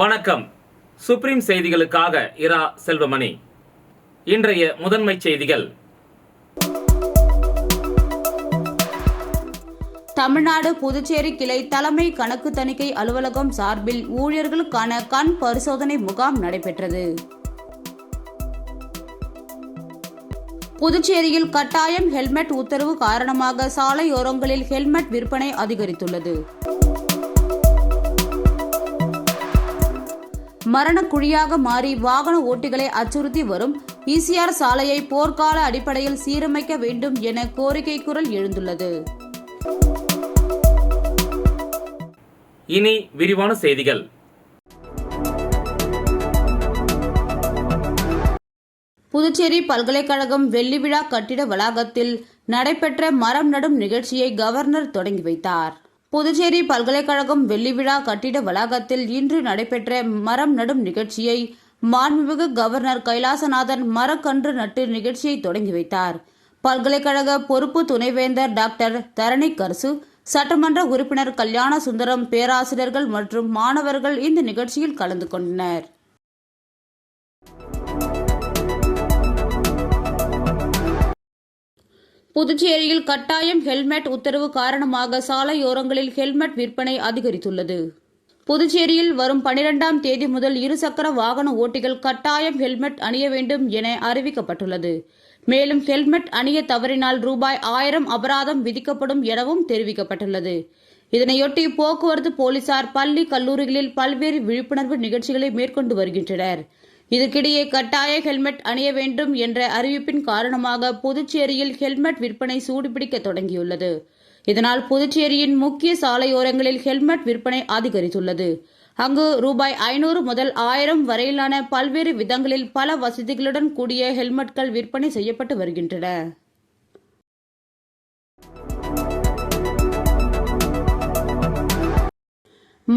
வணக்கம். சுப்ரீம் செய்திகளுக்காக இரா செல்வமணி. இன்றைய முதன்மை செய்திகள். தமிழ்நாடு புதுச்சேரி கிளை தலைமை கணக்கு தணிக்கை அலுவலகம் சார்பில் ஊழியர்களுக்கான கண் பரிசோதனை முகாம் நடைபெற்றது. புதுச்சேரியில் கட்டாயம் ஹெல்மெட் உத்தரவு காரணமாக சாலையோரங்களில் ஹெல்மெட் விற்பனை அதிகரித்துள்ளது. மரணக்குழியாக மாறி வாகன ஓட்டிகளை அச்சுறுத்தி வரும் ஈசிஆர் சாலையை போர்க்கால அடிப்படையில் சீரமைக்க வேண்டும் என கோரிக்கை குரல் எழுந்துள்ளது. இனி விரிவான செய்திகள். புதுச்சேரி பல்கலைக்கழகம் வெள்ளி விழா கட்டிட வளாகத்தில் நடைபெற்ற மரம் நடும் நிகழ்ச்சியை கவர்னர் தொடங்கி வைத்தார். புதுச்சேரி பல்கலைக்கழகம் வெள்ளி விழா கட்டிட வளாகத்தில் இன்று நடைபெற்ற மரம் நடும் நிகழ்ச்சியை மாண்புமிகு கவர்னர் கைலாசநாதன் மரக்கன்று நட்டு நிகழ்ச்சியை தொடங்கி வைத்தார். பல்கலைக்கழக பொறுப்பு துணைவேந்தர் டாக்டர் தரணி கர்சு, சட்டமன்ற உறுப்பினர் கல்யாண சுந்தரம், பேராசிரியர்கள் மற்றும் மாணவர்கள் இந்த நிகழ்ச்சியில் கலந்து கொண்டனர். புதுச்சேரியில் கட்டாயம் ஹெல்மெட் உத்தரவு காரணமாக சாலையோரங்களில் ஹெல்மெட் விற்பனை அதிகரித்துள்ளது. புதுச்சேரியில் வரும் 12ஆம் தேதி முதல் இருசக்கர வாகன ஓட்டிகள் கட்டாயம் ஹெல்மெட் அணிய வேண்டும் என அறிவிக்கப்பட்டுள்ளது. மேலும் ஹெல்மெட் அணிய தவறினால் ரூபாய் 1000 அபராதம் விதிக்கப்படும் எனவும் தெரிவிக்கப்பட்டுள்ளது. இதனையொட்டி போக்குவரத்து போலீசார் பள்ளி கல்லூரிகளில் பல்வேறு விழிப்புணர்வு நிகழ்ச்சிகளை மேற்கொண்டு வருகின்றனர். இதற்கிடையே கட்டாய ஹெல்மெட் அணிய வேண்டும் என்ற அறிவிப்பின் காரணமாக புதுச்சேரியில் ஹெல்மெட் விற்பனை சூடுபிடிக்க தொடங்கியுள்ளது. இதனால் புதுச்சேரியின் முக்கிய சாலையோரங்களில் ஹெல்மெட் விற்பனை அதிகரித்துள்ளது. அங்கு ரூபாய் 500 முதல் 1000 வரையிலான பல்வேறு விதங்களில் பல வசதிகளுடன் கூடிய ஹெல்மெட்கள் விற்பனை செய்யப்பட்டு வருகின்றன.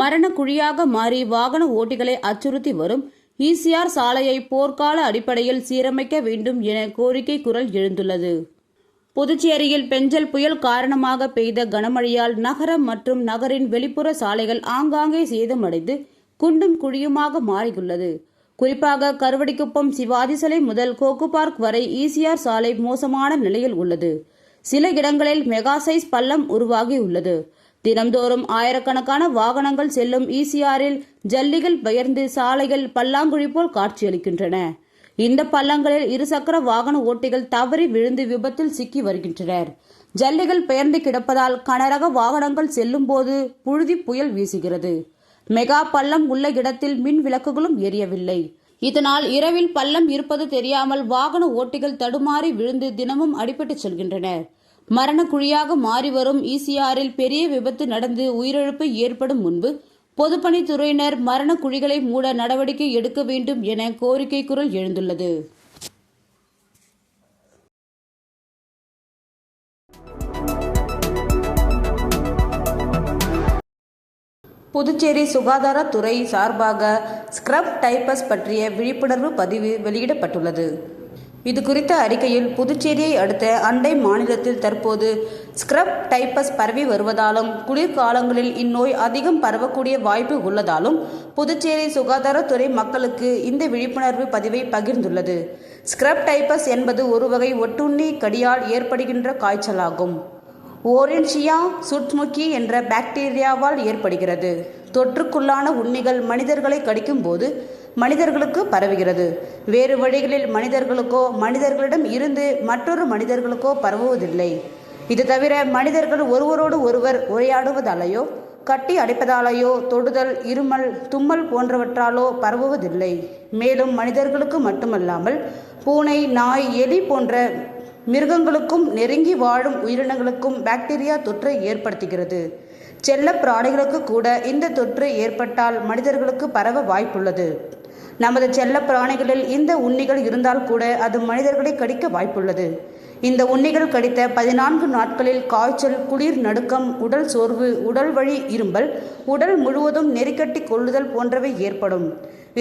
மரணக்குழியாக மாறி வாகன ஓட்டிகளை அச்சுறுத்தி வரும் ஈசிஆர் சாலையை போர்க்கால அடிப்படையில் சீரமைக்க வேண்டும் என கோரிக்கை குரல் எழுந்துள்ளது. புதுச்சேரியில் பெஞ்சல் புயல் காரணமாக பெய்த கனமழையால் நகரம் மற்றும் நகரின் வெளிப்புற சாலைகள் ஆங்காங்கே சேதமடைந்து குண்டும் குழியுமாக மாறியுள்ளது. குறிப்பாக கருவடிக்குப்பம் சிவாஜி சிலை முதல் கோகு பார்க் வரை ஈசிஆர் சாலை மோசமான நிலையில் உள்ளது. சில இடங்களில் மெகா சைஸ் பள்ளம் உருவாகியுள்ளது. தினம்தோறும் ஆயிரக்கணக்கான வாகனங்கள் செல்லும் ஈசிஆரில் ஜல்லிகள் பெயர்ந்து சாலைகள் பல்லாங்குழி போல் காட்சியளிக்கின்றன. இந்த பள்ளங்களில் இருசக்கர வாகன ஓட்டிகள் தவறி விழுந்து விபத்தில் சிக்கி வருகின்றனர். ஜல்லிகள் பெயர்ந்து கிடப்பதால் கனரக வாகனங்கள் செல்லும் போது புழுதி புயல் வீசுகிறது. மெகா பள்ளம் உள்ள இடத்தில் மின் விளக்குகளும் எரியவில்லை. இதனால் இரவில் பள்ளம் இருப்பது தெரியாமல் வாகன ஓட்டிகள் தடுமாறி விழுந்து தினமும் அடிபட்டு செல்கின்றனர். மரணக்குழியாக மாறி வரும் ஈசிஆரில் பெரிய விபத்து நடந்து உயிரிழப்பு ஏற்படும் முன்பு பொதுப்பணித்துறையினர் மரணக்குழிகளை மூட நடவடிக்கை எடுக்க வேண்டும் என கோரிக்கை குரல் எழுந்துள்ளது. புதுச்சேரி சுகாதாரத்துறை சார்பாக ஸ்கிரப் டைப்பஸ் பற்றிய விழிப்புணர்வு பதிவு வெளியிடப்பட்டுள்ளது. இது குறித்த அறிக்கையில் புதுச்சேரியை அடுத்த அண்டை மாநிலத்தில் தற்போது ஸ்கிரப் டைப்பஸ் பரவி வருவதாலும் குளிர்காலங்களில் இந்நோய் அதிகம் பரவக்கூடிய வாய்ப்பு உள்ளதாலும் புதுச்சேரி சுகாதாரத்துறை மக்களுக்கு இந்த விழிப்புணர்வு பதிவை பகிர்ந்துள்ளது. ஸ்கிரப் டைப்பஸ் என்பது ஒரு வகை ஒட்டுண்ணி கடியால் ஏற்படுகின்ற காய்ச்சலாகும். ஓரென்ஷியா சுட்முக்கி என்ற பாக்டீரியாவால் ஏற்படுகிறது. தொற்றுக்குள்ளான உண்ணிகள் மனிதர்களை கடிக்கும் போது மனிதர்களுக்கு பரவுகிறது. வேறு வழிகளில் மனிதர்களுக்கோ மனிதர்களிடம் இருந்து மற்றொரு மனிதர்களுக்கோ பரவுவதில்லை. இது தவிர மனிதர்கள் ஒருவரோடு ஒருவர் உரையாடுவதாலேயோ கட்டி அடைப்பதாலேயோ தொடுதல், இருமல், தும்மல் போன்றவற்றாலோ பரவுவதில்லை. மேலும் மனிதர்களுக்கு மட்டுமல்லாமல் பூனை, நாய், எலி போன்ற மிருகங்களுக்கும் நெருங்கி வாழும் உயிரினங்களுக்கும் பாக்டீரியா தொற்றை ஏற்படுத்துகிறது. செல்ல பிராணிகளுக்கு கூட இந்த தொற்று ஏற்பட்டால் மனிதர்களுக்கு பரவ வாய்ப்புள்ளது. நமது செல்ல பிராணிகளில் இந்த உண்ணிகள் இருந்தால் கூட அது மனிதர்களை கடிக்க வாய்ப்புள்ளது. இந்த உண்ணிகள் கடித்த 14 நாட்களில் காய்ச்சல், குளிர் நடுக்கம், உடல் சோர்வு, உடல் வழி இரும்பல், உடல் முழுவதும் நெறிக்கட்டி கொள்ளுதல் போன்றவை ஏற்படும்.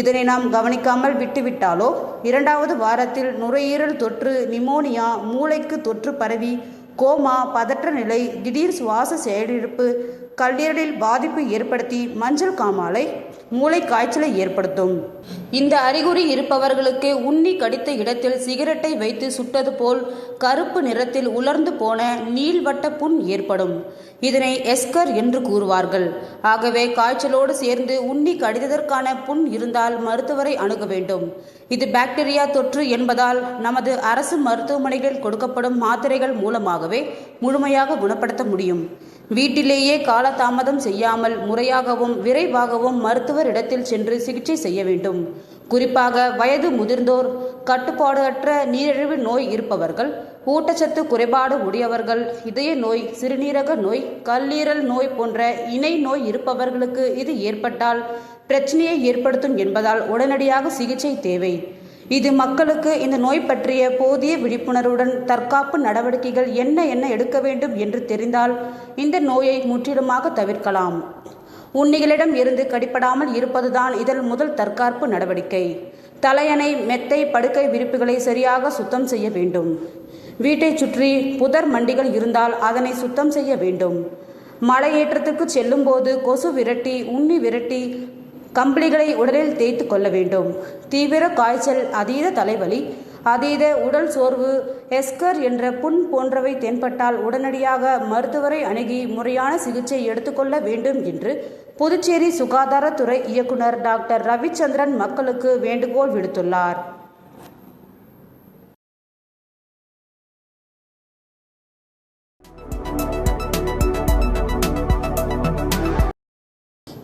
இதனை நாம் கவனிக்காமல் விட்டுவிட்டாலோ 2வது வாரத்தில் நுரையீரல் தொற்று, நிமோனியா, மூளைக்கு தொற்று பரவி கோமா, பதற்ற நிலை, திடீர் சுவாச செயலிழப்பு, கல்லீரலில் பாதிப்பு ஏற்படுத்தி மஞ்சள் காமாலை, மூளை காய்ச்சலை ஏற்படுத்தும். இந்த அறிகுறி இருப்பவர்களுக்கு உண்ணி கடித்த இடத்தில் சிகரெட்டை வைத்து சுட்டது போல் கருப்பு நிறத்தில் உலர்ந்து போன நீள்வட்ட புண் ஏற்படும். இதனை எஸ்கர் என்று கூறுவார்கள். ஆகவே காய்ச்சலோடு சேர்ந்து உண்ணி கடித்ததற்கான புண் இருந்தால் மருத்துவரை அணுக வேண்டும். இது பாக்டீரியா தொற்று என்பதால் நமது அரசு மருத்துவமனைகளில் கொடுக்கப்படும் மாத்திரைகள் மூலமாகவே முழுமையாக குணப்படுத்த முடியும். வீட்டிலேயே காலதாமதம் செய்யாமல் முறையாகவும் விரைவாகவும் மருத்துவரிடத்தில் சென்று சிகிச்சை செய்ய வேண்டும். குறிப்பாக வயது முதிர்ந்தோர், கட்டுப்பாடு அற்ற நீரிழிவு நோய் இருப்பவர்கள், ஊட்டச்சத்து குறைபாடு உடையவர்கள், இதய நோய், சிறுநீரக நோய், கல்லீரல் நோய் போன்ற இணை நோய் இருப்பவர்களுக்கு இது ஏற்பட்டால் பிரச்சனையை ஏற்படுத்தும் என்பதால் உடனடியாக சிகிச்சை தேவை. இது மக்களுக்கு இந்த நோய் பற்றிய போதிய விழிப்புணர்வுடன் தற்காப்பு நடவடிக்கைகள் என்ன எடுக்க வேண்டும் என்று தெரிந்தால் இந்த நோயை முற்றிலுமாக தவிர்க்கலாம். உண்ணிகளிடம் இருந்து கடிப்படாமல் இருப்பதுதான் இதன் முதல் தற்காப்பு நடவடிக்கை. தலையணை, மெத்தை, படுக்கை விரிப்புகளை சரியாக சுத்தம் செய்ய வேண்டும். வீட்டை சுற்றி புதர் மண்டிகள் இருந்தால் அதனை சுத்தம் செய்ய வேண்டும். மலையேற்றத்துக்கு செல்லும் போது கொசு விரட்டி, உண்ணி விரட்டி கம்பளிகளை உடலில் தேய்த்து கொள்ள வேண்டும். தீவிர காய்ச்சல், அதீத தலைவலி, அதீத உடல் சோர்வு, எஸ்கர் என்ற புண் போன்றவை தென்பட்டால் உடனடியாக மருத்துவரை அணுகி முறையான சிகிச்சை எடுத்துக்கொள்ள வேண்டும் என்று புதுச்சேரி சுகாதாரத்துறை இயக்குனர் டாக்டர் ரவிச்சந்திரன் மக்களுக்கு வேண்டுகோள் விடுத்துள்ளார்.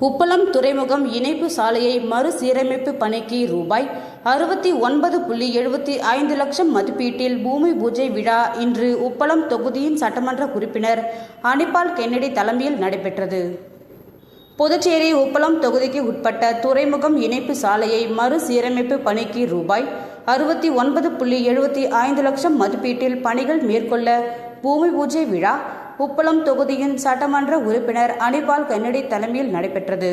உப்பளம் துறைமுகம் இணைப்பு சாலையை மறுசீரமைப்பு பணிக்கு ரூபாய் 69.75 லட்சம் மதிப்பீட்டில் பூமி பூஜை விழா இன்று உப்பளம் தொகுதியின் சட்டமன்ற உறுப்பினர் அனிபால் கென்னடி தலைமையில் நடைபெற்றது. புதுச்சேரி உப்பளம் தொகுதிக்கு உட்பட்ட துறைமுகம் இணைப்பு சாலையை மறுசீரமைப்பு பணிக்கு ரூபாய் 69.75 லட்சம் மதிப்பீட்டில் பணிகள் மேற்கொள்ள பூமி பூஜை விழா உப்பளம் தொகுதியின் சட்டமன்ற உறுப்பினர் அனிபால் கென்னடி தலைமையில் நடைபெற்றது.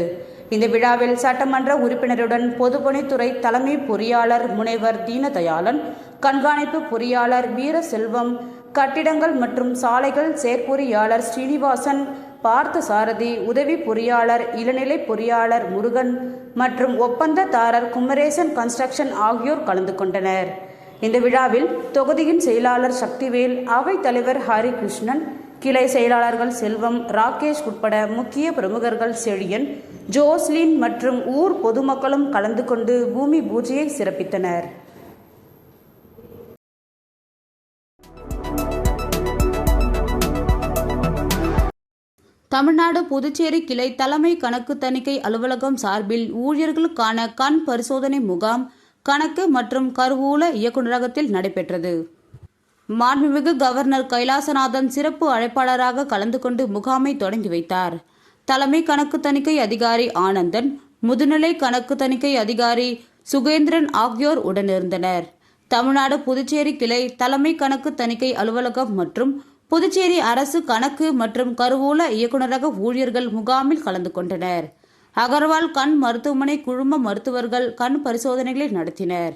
இந்த விழாவில் சட்டமன்ற உறுப்பினருடன் பொதுப்பணித்துறை தலைமை பொறியாளர் முனைவர் தீனதயாளன், கண்காணிப்பு பொறியாளர் வீரசெல்வம், கட்டிடங்கள் மற்றும் சாலைகள் செயற்பொறியாளர் ஸ்ரீனிவாசன், பார்த்தசாரதி, உதவி பொறியாளர் இளநிலை பொறியாளர் முருகன் மற்றும் ஒப்பந்ததாரர் குமரேசன் கன்ஸ்ட்ரக்ஷன் ஆகியோர் கலந்து கொண்டனர். இந்த விழாவில் தொகுதியின் செயலாளர் சக்திவேல், அவைத் தலைவர் ஹரிகிருஷ்ணன், கிளை செயலாளர்கள் செல்வம், ராகேஷ் உட்பட முக்கிய பிரமுகர்கள் செழியன், ஜோஸ்லின் மற்றும் ஊர் பொதுமக்களும் கலந்து கொண்டு பூமி பூஜையை சிறப்பித்தனர். தமிழ்நாடு புதுச்சேரி கிளை தலைமை கணக்கு தணிக்கை அலுவலகம் சார்பில் ஊழியர்களுக்கான கண் பரிசோதனை முகாம் கணக்கு மற்றும் கருவூல இயக்குநரகத்தில் நடைபெற்றது. மாண்புமிகு கவர்னர் கைலாசநாதன் சிறப்பு அழைப்பாளராக கலந்து கொண்டு முகாமை தொடங்கி வைத்தார். தலைமை கணக்கு தணிக்கை அதிகாரி ஆனந்தன், முதுநிலை கணக்கு தணிக்கை அதிகாரி சுகேந்திரன் ஆகியோர் உடனிருந்தனர். தமிழ்நாடு புதுச்சேரி கிளை தலைமை கணக்கு தணிக்கை அலுவலகம் மற்றும் புதுச்சேரி அரசு கணக்கு மற்றும் கருவூல இயக்குநரக ஊழியர்கள் முகாமில் கலந்து கொண்டனர். அகர்வால் கண் மருத்துவமனை குழும மருத்துவர்கள் கண் பரிசோதனைகளை நடத்தினர்.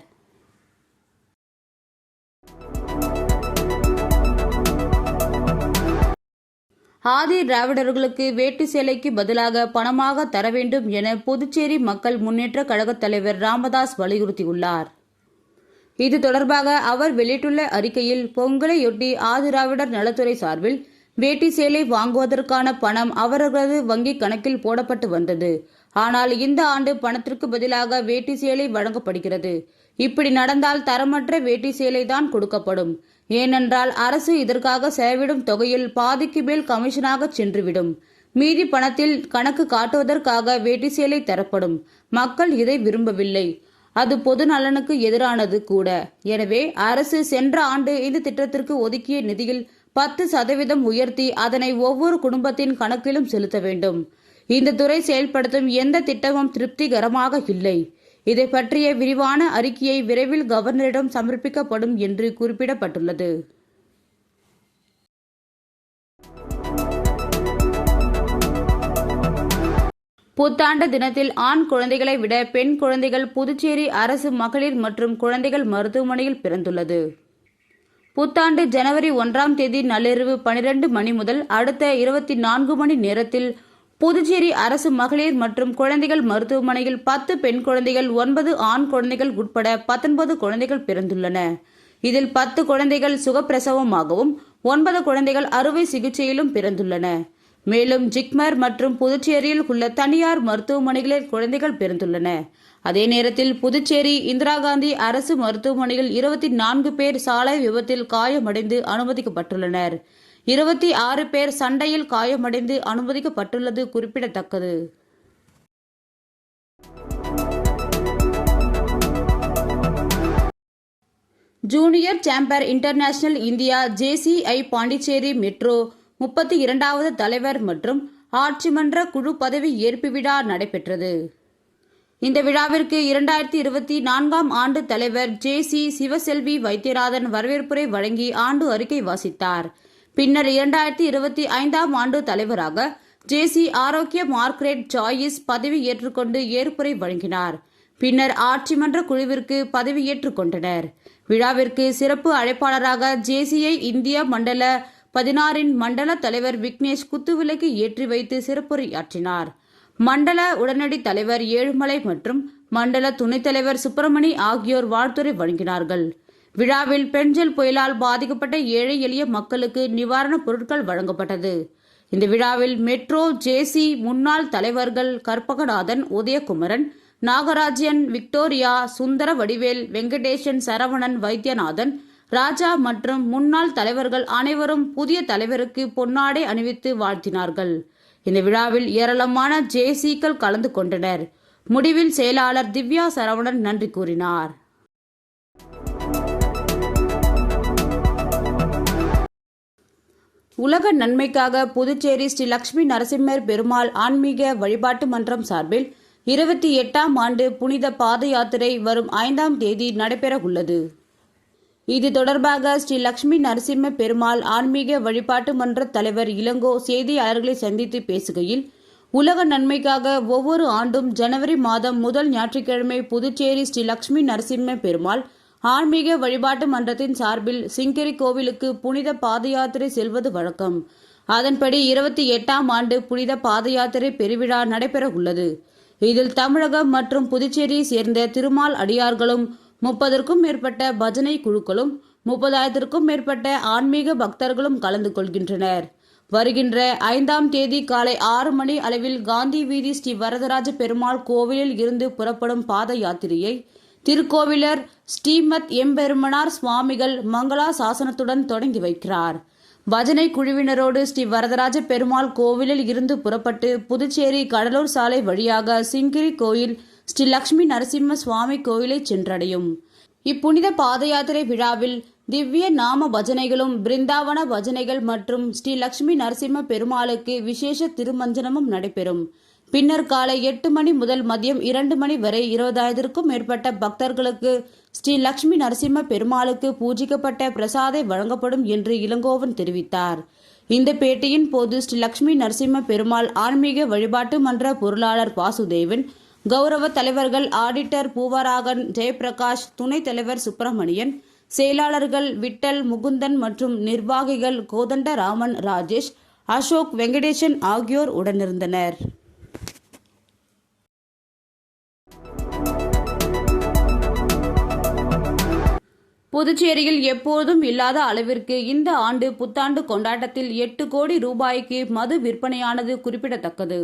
ஆதி திராவிடர்களுக்கு வேட்டி சேலைக்கு பதிலாக பணமாக தர வேண்டும் என புதுச்சேரி மக்கள் முன்னேற்ற கழக தலைவர் ராமதாஸ் வலியுறுத்தியுள்ளார். இது தொடர்பாக அவர் வெளியிட்டுள்ள அறிக்கையில், பொங்கலையொட்டி ஆதிதிராவிடர் நலத்துறை சார்பில் வேட்டி சேலை வாங்குவதற்கான பணம் அவர்களது வங்கிக் கணக்கில் போடப்பட்டு வந்தது. ஆனால் இந்த ஆண்டு பணத்திற்கு பதிலாக வேட்டி சேலை வழங்கப்படுகிறது. இப்படி நடந்தால் தரமற்ற வேட்டி சேலை தான் கொடுக்கப்படும். ஏனென்றால் அரசு இதற்காக செலவிடும் தொகையில் பாதிக்கு மேல் கமிஷனாக சென்றுவிடும். மீதி பணத்தில் கணக்கு காட்டுவதற்காக வேட்டி சேலை தரப்படும். மக்கள் இதை விரும்பவில்லை. அது பொது நலனுக்கு எதிரானது கூட. எனவே அரசு சென்ற ஆண்டு இந்த திட்டத்திற்கு ஒதுக்கிய நிதியில் 10% உயர்த்தி அதனை ஒவ்வொரு குடும்பத்தின் கணக்கிலும் செலுத்த வேண்டும். இந்த துறை செயல்படுத்தும் எந்த திட்டமும் திருப்திகரமாக இல்லை. இதை பற்றிய விரிவான அறிக்கையை விரைவில் கவர்னரிடம் சமர்ப்பிக்கப்படும் என்று குறிப்பிடப்பட்டுள்ளது. புத்தாண்டு தினத்தில் ஆண் குழந்தைகளை விட பெண் குழந்தைகள் புதுச்சேரி அரசு மகளிர் மற்றும் குழந்தைகள் மருத்துவமனையில் பிறந்துள்ளது. புத்தாண்டு ஜனவரி 1ஆம் தேதி நள்ளிரவு 12 மணி முதல் அடுத்த 24 மணி நேரத்தில் புதுச்சேரி அரசு மகளிர் மற்றும் குழந்தைகள் மருத்துவமனையில் 10 பெண் குழந்தைகள் 9 ஆண் குழந்தைகள் உட்பட 19 குழந்தைகள் பிறந்துள்ளன. இதில் 10 குழந்தைகள் சுகப்பிரசவமாகவும் 9 குழந்தைகள் அறுவை சிகிச்சையிலும் பிறந்துள்ளன. மேலும் ஜிப்மர் மற்றும் புதுச்சேரியில் உள்ள தனியார் மருத்துவமனைகளில் குழந்தைகள் பிறந்துள்ளன. அதே நேரத்தில் புதுச்சேரி இந்திரா காந்தி அரசு மருத்துவமனையில் 24 பேர் சாலை விபத்தில் காயமடைந்து அனுமதிக்கப்பட்டுள்ளனர். 26 பேர் சண்டையில் காயமடைந்து அனுமதிக்கப்பட்டுள்ளது குறிப்பிடத்தக்கது. Junior chamber international India JCI Pondicherry metro 32வது தலைவர் மற்றும் ஆட்சிமன்ற குழு பதவி ஏற்பு விழா நடைபெற்றது. இந்த விழாவிற்கு 2024ஆம் ஆண்டு தலைவர் JC சிவசெல்வி வைத்தியநாதன் வரவேற்புரை வழங்கி ஆண்டு அறிக்கை வாசித்தார். பின்னர் 2025ஆம் ஆண்டு தலைவராக JC ஆரோக்கிய மார்க்ரெட் ஜாயிஸ் பதவி ஏற்றுக்கொண்டு ஏற்புரை வழங்கினார். பின்னர் ஆட்சிமன்ற குழுவிற்கு பதவி ஏற்றுக்கொண்டனர். விழாவிற்கு சிறப்பு அழைப்பாளராக JCI இந்தியா மண்டல 16இன் மண்டல தலைவர் விக்னேஷ் குத்துவிளக்கு ஏற்றி வைத்து சிறப்புரையாற்றினார். மண்டல உடனடி தலைவர் ஏழுமலை மற்றும் மண்டல துணைத் தலைவர் சுப்பிரமணி ஆகியோர் வாழ்த்துரை வழங்கினார்கள். விழாவில் பெஞ்சல் புயலால் பாதிக்கப்பட்ட ஏழை எளிய மக்களுக்கு நிவாரணப் பொருட்கள் வழங்கப்பட்டது. இந்த விழாவில் மெட்ரோ JC முன்னாள் தலைவர்கள் கற்பகநாதன், உதயகுமரன், நாகராஜன், விக்டோரியா, சுந்தர வடிவேல், வெங்கடேசன், சரவணன், வைத்தியநாதன், ராஜா மற்றும் முன்னாள் தலைவர்கள் அனைவரும் புதிய தலைவருக்கு பொன்னாடை அணிவித்து வாழ்த்தினார்கள். இந்த விழாவில் ஏராளமான JCக்கள் கலந்து கொண்டனர். முடிவில் செயலாளர் திவ்யா சரவணன் நன்றி கூறினார். உலக நன்மைக்காக புதுச்சேரி ஸ்ரீ லட்சுமி நரசிம்மர் பெருமாள் ஆன்மீக வழிபாட்டு மன்றம் சார்பில் 28ஆம் ஆண்டு புனித பாத யாத்திரை வரும் 5ஆம் தேதி நடைபெற உள்ளது. இது தொடர்பாக ஸ்ரீ லட்சுமி நரசிம்ம பெருமாள் ஆன்மீக வழிபாட்டு மன்ற தலைவர் இளங்கோ செய்தியாளர்களை சந்தித்து பேசுகையில், உலக நன்மைக்காக ஒவ்வொரு ஆண்டும் ஜனவரி மாதம் முதல் ஞாயிற்றுக்கிழமை புதுச்சேரி ஸ்ரீ லட்சுமி நரசிம்ம பெருமாள் ஆன்மீக வழிபாட்டு மன்றத்தின் சார்பில் சிங்கரி கோவிலுக்கு புனித பாத யாத்திரை செல்வது வழக்கம். அதன்படி 28ஆம் ஆண்டு புனித பாத யாத்திரை பெருவிழா நடைபெற உள்ளது. இதில் தமிழகம் மற்றும் புதுச்சேரியை சேர்ந்த திருமால் அடியார்களும் 30க்கும் மேற்பட்ட பஜனை குழுக்களும் 30,000க்கும் மேற்பட்ட ஆன்மீக பக்தர்களும் கலந்து கொள்கின்றனர். வருகின்ற 5ஆம் தேதி காலை 6 மணி அளவில் காந்தி வீதி ஸ்ரீ வரதராஜ பெருமாள் கோவிலில் இருந்து புறப்படும் பாத யாத்திரையை திருக்கோவிலர் ஸ்ரீமத் எம்பெருமனார் சுவாமிகள் மங்களா சாசனத்துடன் தொடங்கி வைக்கிறார். பஜனை குழுவினரோடு ஸ்ரீ வரதராஜ பெருமாள் கோவிலில் இருந்து புறப்பட்டு புதுச்சேரி கடலூர் சாலை வழியாக சிங்கிரி கோயில் ஸ்ரீ லட்சுமி நரசிம்ம சுவாமி கோயிலை சென்றடையும். இப்புனித பாத யாத்திரை விழாவில் திவ்ய நாம பஜனைகளும் பிருந்தாவன பஜனைகள் மற்றும் ஸ்ரீ லட்சுமி நரசிம்ம பெருமாளுக்கு விசேஷ திருமஞ்சனமும் நடைபெறும். பின்னர் காலை 8 மணி முதல் மதியம் 2 மணி வரை 20,000க்கும் மேற்பட்ட பக்தர்களுக்கு ஸ்ரீ லட்சுமி நரசிம்ம பெருமாளுக்கு பூஜிக்கப்பட்ட பிரசாதை வழங்கப்படும் என்று இளங்கோவன் தெரிவித்தார். இந்த பேட்டியின் போது ஸ்ரீ லட்சுமி நரசிம்ம பெருமாள் ஆன்மீக வழிபாட்டு மன்ற பொருளாளர் வாசுதேவன், கௌரவ தலைவர்கள் ஆடிட்டர் பூவராகன், ஜெயபிரகாஷ், துணைத் தலைவர் சுப்பிரமணியன், செயலாளர்கள் விட்டல், முகுந்தன் மற்றும் நிர்வாகிகள் கோதண்டராமன், ராஜேஷ், அசோக், வெங்கடேசன் ஆகியோர் உடனிருந்தனர். புதுச்சேரியில் எப்போதும் இல்லாத அளவிற்கு இந்த ஆண்டு புத்தாண்டு கொண்டாட்டத்தில் 8 கோடி ரூபாய்க்கு மது விற்பனையானது குறிப்பிடத்தக்கது.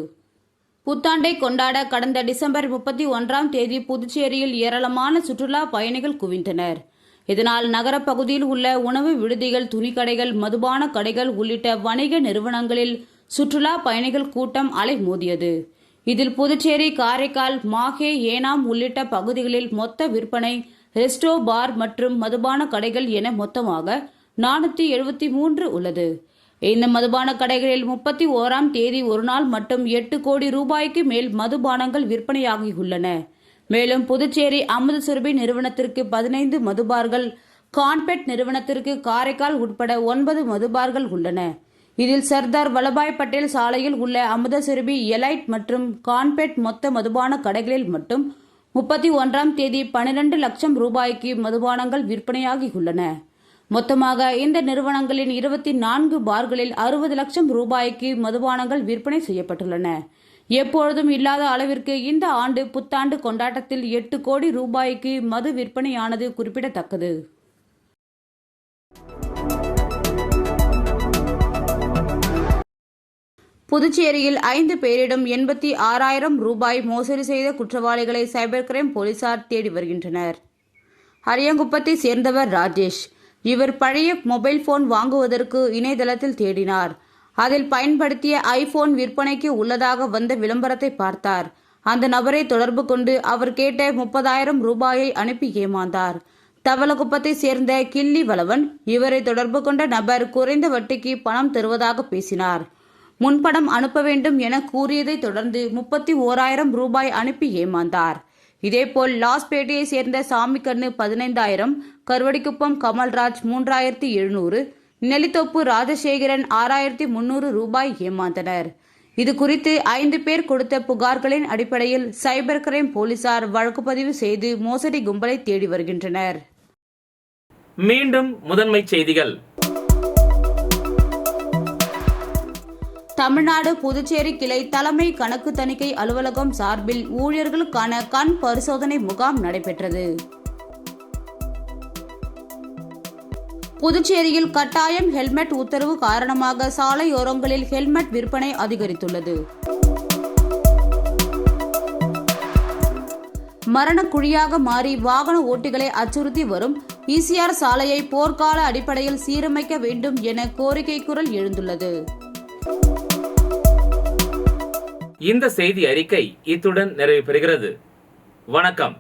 புத்தாண்டை கொண்டாட கடந்த டிசம்பர் 31ஆம் தேதி புதுச்சேரியில் ஏராளமான சுற்றுலா பயணிகள் குவிந்தனர். இதனால் நகரப்பகுதியில் உள்ள உணவு விடுதிகள், துணிக்கடைகள், மதுபான கடைகள் உள்ளிட்ட வணிக நிறுவனங்களில் சுற்றுலா பயணிகள் கூட்டம் அலைமோதியது. இதில் புதுச்சேரி, காரைக்கால், மாஹே, ஏனாம் உள்ளிட்ட பகுதிகளில் மொத்த விற்பனை ரெஸ்டோ, பார் மற்றும் மதுபான கடைகள் என மொத்தமாக 473 உள்ளது. இந்த மதுபான கடைகளில் 31ஆம் தேதி ஒருநாள் மட்டும் 8 கோடி ரூபாய்க்கு மேல் மதுபானங்கள் விற்பனையாகியுள்ளன. மேலும் புதுச்சேரி அமுத சுரபி நிறுவனத்திற்கு 15 மதுபார்கள், கான்பெட் நிறுவனத்திற்கு காரைக்கால் உட்பட 9 மதுபார்கள் உள்ளன. இதில் சர்தார் வல்லபாய் பட்டேல் சாலையில் உள்ள அமுத சுரபி, எலைட் மற்றும் கான்பெட் மொத்த மதுபான கடைகளில் மட்டும் 31ஆம் தேதி 12 லட்சம் ரூபாய்க்கு மதுபானங்கள் விற்பனையாகியுள்ளன. மொத்தமாக இந்த நிறுவனங்களின் 24 பார்களில் 60 லட்சம் ரூபாய்க்கு மதுபானங்கள் விற்பனை செய்யப்பட்டுள்ளன. எப்பொழுதும் இல்லாத அளவிற்கு இந்த ஆண்டு புத்தாண்டு கொண்டாட்டத்தில் 8 கோடி ரூபாய்க்கு மது விற்பனையானது குறிப்பிடத்தக்கது. புதுச்சேரியில் 5 பேரிடம் 86,000 ரூபாய் மோசடி செய்த குற்றவாளிகளை சைபர் கிரைம் போலீசார் தேடி வருகின்றனர். அரியாங்குப்பத்தை சேர்ந்தவர் ராஜேஷ். இவர் பழைய மொபைல் போன் வாங்குவதற்கு இணையதளத்தில் தேடினார். அதில் பயன்படுத்திய ஐபோன் விற்பனைக்கு உள்ளதாக வந்த விளம்பரத்தை பார்த்தார். அந்த நபரை தொடர்பு கொண்டு அவர் கேட்ட 30,000 ரூபாயை அனுப்பி ஏமாந்தார். தவளகுப்பத்தை சேர்ந்த கிள்ளி வளவன் இவரை தொடர்பு கொண்ட நபர் குறைந்த வட்டிக்கு பணம் தருவதாக பேசினார். முன்பணம் அனுப்ப வேண்டும் என கூறியதை தொடர்ந்து 31,000 ரூபாய் அனுப்பி ஏமாந்தார். இதேபோல் லாஸ்பேட்டையை சேர்ந்த சாமிக்கண்ணு 15,000, கருவடிக்குப்பம் கமல்ராஜ் 3,700, நெல்லித்தோப்பு ராஜசேகரன் 6,300 ரூபாய் ஏமாந்தனர். இது குறித்து 5 பேர் கொடுத்த புகார்களின் அடிப்படையில் சைபர் கிரைம் போலீசார் வழக்கு பதிவு செய்து மோசடி கும்பலை தேடி வருகின்றனர். மீண்டும் முதன்மை செய்திகள். தமிழ்நாடு புதுச்சேரி கிளை தலைமை கணக்கு தணிக்கை அலுவலகம் சார்பில் ஊழியர்களுக்கான கண் பரிசோதனை முகாம் நடைபெற்றது. புதுச்சேரியில் கட்டாயம் ஹெல்மெட் உத்தரவு காரணமாக சாலையோரங்களில் ஹெல்மெட் விற்பனை அதிகரித்துள்ளது. மரணக்குழியாக மாறி வாகன ஓட்டிகளை அச்சுறுத்தி வரும் ஈசிஆர் சாலையை போர்க்கால அடிப்படையில் சீரமைக்க வேண்டும் என கோரிக்கை குரல் எழுந்துள்ளது. இந்த செய்தி அறிக்கை இத்துடன் நிறைவு பெறுகிறது. வணக்கம்.